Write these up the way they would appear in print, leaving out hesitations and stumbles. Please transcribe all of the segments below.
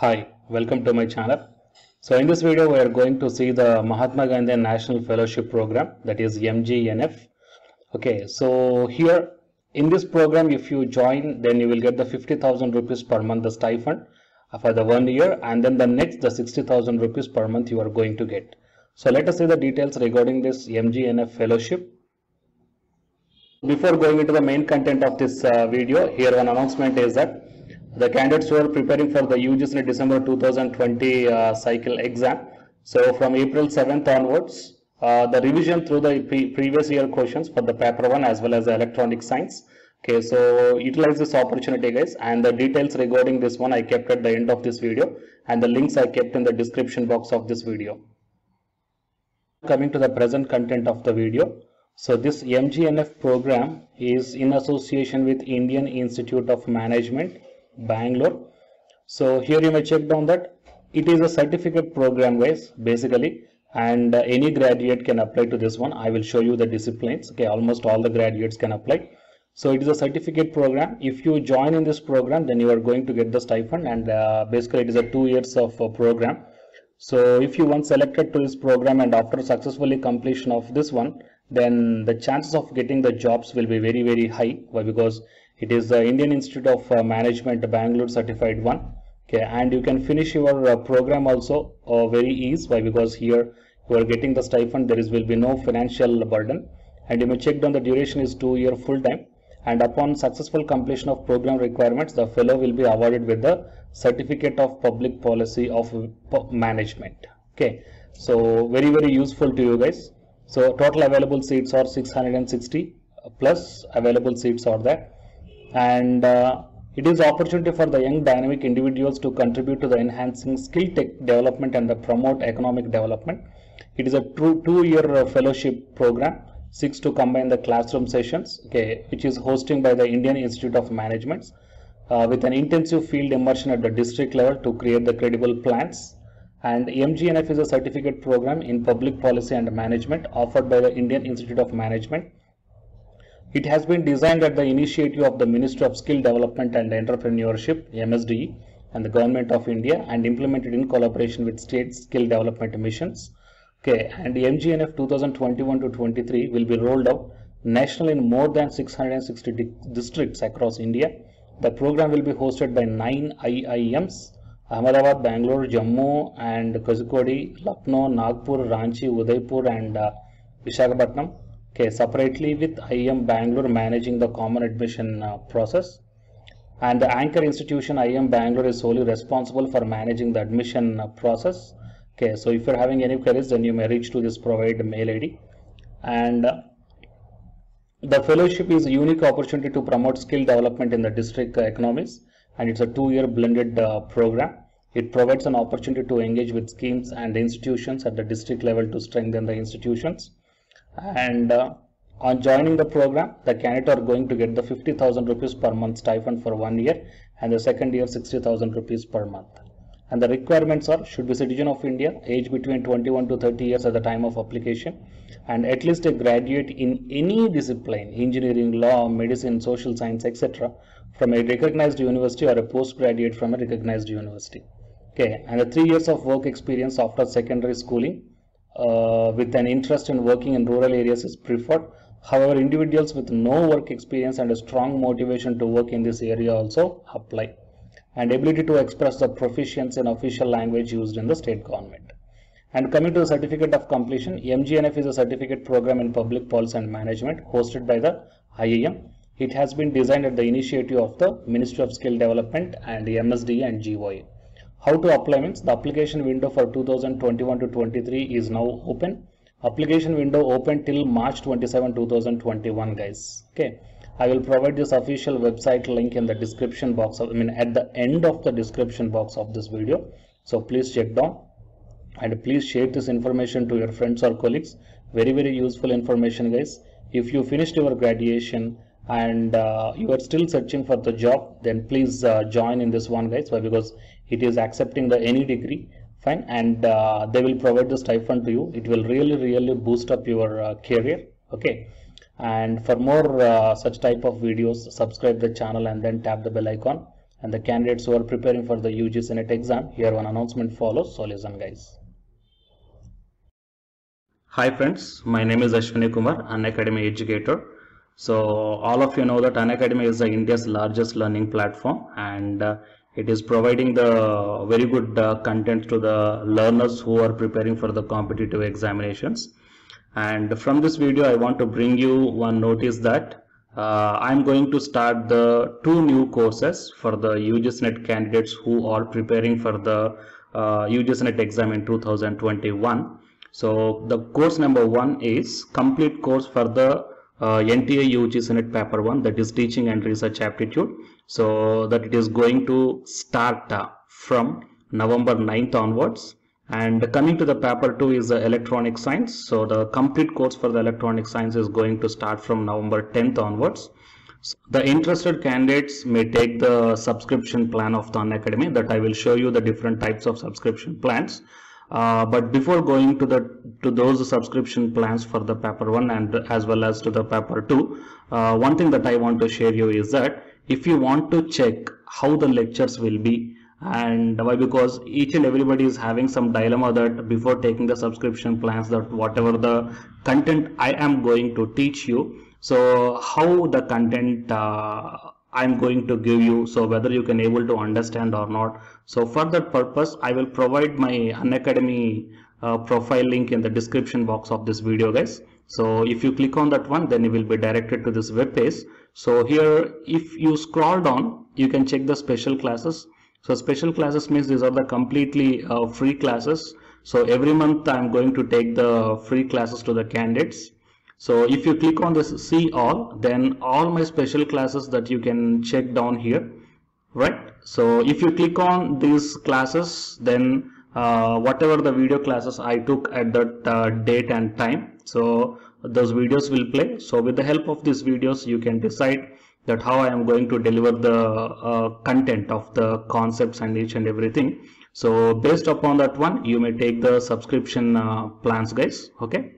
Hi, welcome to my channel. So in this video we are going to see the Mahatma Gandhi National Fellowship Program, that is MGNF. Okay, so here in this program if you join, then you will get the 50,000 rupees per month the stipend for the 1 year, and then the next the 60,000 rupees per month you are going to get. So let us see the details regarding this MGNF fellowship. Before going into the main content of this video, here one announcement is that the candidates who are preparing for the UGC December 2020 cycle exam, so from April 7th onwards, the revision through the previous year questions for the paper 1 as well as the electronic science. Okay, so utilize this opportunity guys, and the details regarding this one I kept at the end of this video, and the links I kept in the description box of this video. Coming to the present content of the video. So this MGNF program is in association with Indian Institute of Management, Bangalore. So here you may check down that it is a certificate program guys basically, and any graduate can apply to this one. I will show you the disciplines. Okay, almost all the graduates can apply. So it is a certificate program. If you join in this program, then you are going to get the stipend, and basically it is a 2 years of program. So if you once selected to this program and after successfully completion of this one, then the chances of getting the jobs will be very high. Why? Because it is the Indian Institute of Management Bangalore certified one. Okay, and you can finish your program also very easy. Why? Because here you are getting the stipend, will be no financial burden, and you may check down the duration is 2 year full time, and upon successful completion of program requirements, the fellow will be awarded with the certificate of public policy of management. Okay, so very useful to you guys. So total available seats are 660 plus available seats are there, and it is opportunity for the young dynamic individuals to contribute to the enhancing skill tech development and the promote economic development. It is a true 2 year fellowship program, 6 to combine the classroom sessions, okay, which is hosting by the Indian Institute of Management with an intensive field immersion at the district level to create the credible plans. And MGNF is a certificate program in public policy and management offered by the Indian Institute of Management. It has been designed at the initiative of the Ministry of Skill Development and Entrepreneurship, MSDE, and the Government of India, and implemented in collaboration with state skill development missions. Okay, and the MGNF 2021 to 23 will be rolled out nationally in more than 660 districts across India. The program will be hosted by 9 IIMs: Ahmedabad, Bangalore, Jammu and Kozhikode, Lucknow, Nagpur, Ranchi, Udaipur and Visakhapatnam. Okay, separately with IIM Bangalore managing the common admission process. And the anchor institution IIM Bangalore is solely responsible for managing the admission process. Okay, so if you are having any queries, then you may reach to this provided mail ID. And the fellowship is a unique opportunity to promote skill development in the district economies, and it's a 2 year blended program. It provides an opportunity to engage with schemes and institutions at the district level to strengthen the institutions. And on joining the program, the candidate are going to get the 50,000 rupees per month stipend for 1 year, and the second year 60,000 rupees per month. And the requirements are: should be citizen of India, age between 21 to 30 years at the time of application, and at least a graduate in any discipline, engineering, law, medicine, social science, etc., from a recognized university or a postgraduate from a recognized university. Okay, and the 3 years of work experience after secondary schooling with an interest in working in rural areas is preferred. However, individuals with no work experience and a strong motivation to work in this area also apply. And ability to express the proficiency in official language used in the state government. And coming to the certificate of completion, MGNF is a certificate program in public policy and management hosted by the IIM. It has been designed at the initiative of the Ministry of Skill Development and the MSDE and GOA. How to apply means: the application window for 2021 to 23 is now open. Application window open till March 27, 2021 guys. Okay, I will provide this official website link in the description box of, at the end of the description box of this video. So please check down, and please share this information to your friends or colleagues. Very useful information guys. If you finished your graduation and you are still searching for the job, then please join in this one guys. Why? Because it is accepting the any degree, fine, and they will provide the stipend to you. It will really boost up your career. Okay, and for more such type of videos, subscribe the channel and then tap the bell icon. and the candidates who are preparing for the UGC NET exam, here one announcement follows, so listen guys. Hi friends, my name is Ashwini Kumar, Unacademy educator. So all of you know that Unacademy is India's largest learning platform, and it is providing the very good content to the learners who are preparing for the competitive examinations. And from this video I want to bring you one notice that I'm going to start the 2 new courses for the UGC NET candidates who are preparing for the UGC NET exam in 2021. So the course number 1 is complete course for the NTA UGC NET paper 1, that is teaching and research aptitude. So that it is going to start from November 9th onwards. And coming to the paper 2 is the electronic science. So the complete course for the electronic science is going to start from November 10th onwards. So the interested candidates may take the subscription plan of the Unacademy, that I will show you the different types of subscription plans. But before going to those subscription plans for the paper 1 and as well as to the paper 2, one thing that I want to share you is that if you want to check how the lectures will be, and why, because each and everybody is having some dilemma that before taking the subscription plans, that whatever the content I am going to teach you, so how the content I'm going to give you, so whether you can able to understand or not. So for that purpose I will provide my Unacademy profile link in the description box of this video guys. So if you click on that one, then you will be directed to this web page. So here if you scroll down, you can check the special classes. So special classes means these are the completely free classes. So every month I'm going to take the free classes to the candidates. So if you click on this see all, then all my special classes that you can check down here, right? So if you click on these classes, then whatever the video classes I took at that date and time, so those videos will play. So with the help of these videos you can decide that how I am going to deliver the content of the concepts and each and everything. So based upon that one, you may take the subscription plans guys, okay?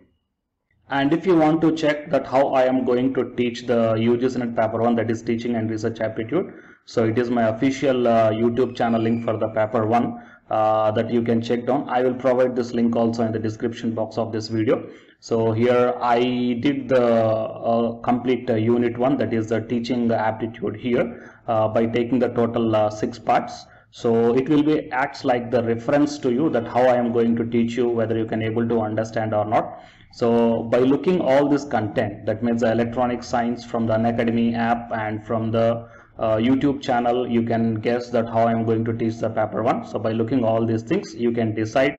And if you want to check that how I am going to teach the UGC NET paper 1, that is teaching and research aptitude, so it is my official YouTube channel link for the paper 1 that you can check down. I will provide this link also in the description box of this video. So here I did the complete unit 1, that is the teaching aptitude here by taking the total 6 parts. So it will be acts like the reference to you that how I am going to teach you, whether you can able to understand or not. So by looking all this content, that means the electronic science from the Unacademy app and from the YouTube channel, you can guess that how I am going to teach the paper 1. So by looking all these things, you can decide